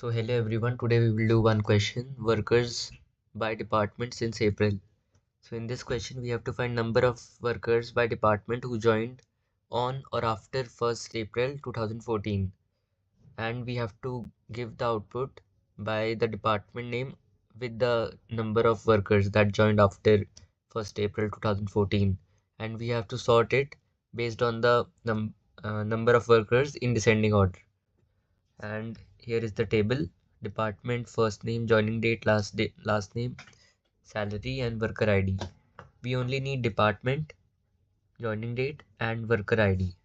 So hello everyone, today we will do one question, workers by department since April. So in this question we have to find number of workers by department who joined on or after 1st April 2014, and we have to give the output by the department name with the number of workers that joined after 1st April 2014, and we have to sort it based on the number of workers in descending order. And here is the table: department, first name, joining date, last name, salary, and worker ID. We only need department, joining date, and worker ID.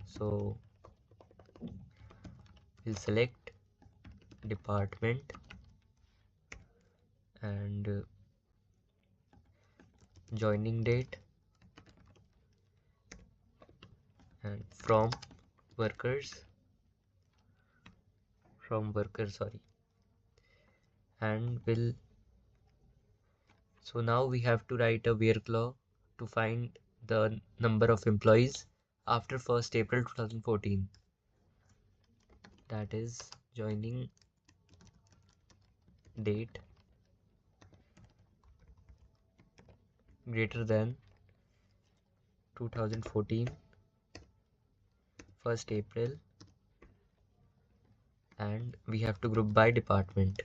So we'll select department and joining date and workers sorry, and will so now we have to write a where clause to find the number of employees after 1st April 2014, that is joining date greater than 2014 1st April, and we have to group by department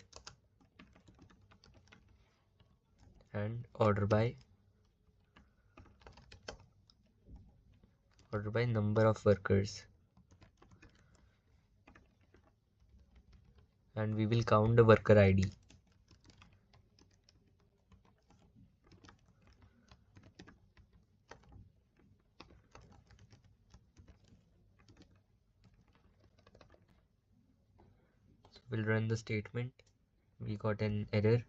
and order by number of workers, and we will count the worker ID. So we'll run the statement. We got an error.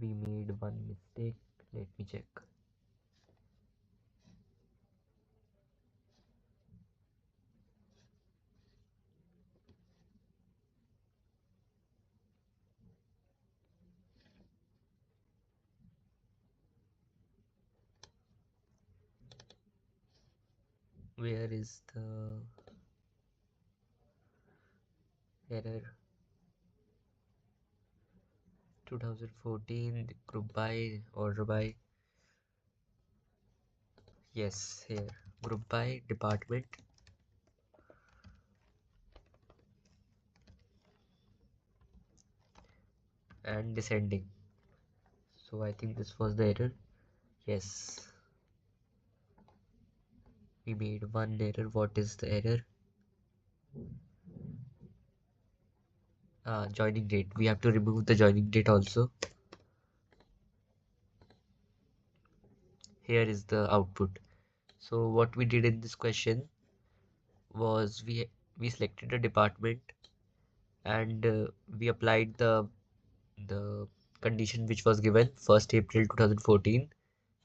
We made one mistake. Let me check. Where is the error? 2014 group by order by. Yes, here group by department and descending. So I think this was the error. Yes, we made one error. What is the error? Joining date. We have to remove the joining date also. Here is the output. So what we did in this question was we selected a department and we applied the condition which was given 1st April 2014,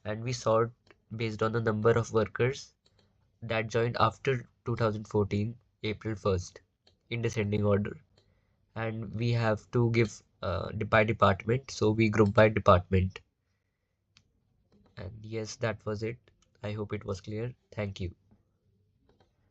and we sort based on the number of workers that joined after 2014 April 1st in descending order, and we have to give by department, so we group by department. And yes, that was it. I hope it was clear. Thank you.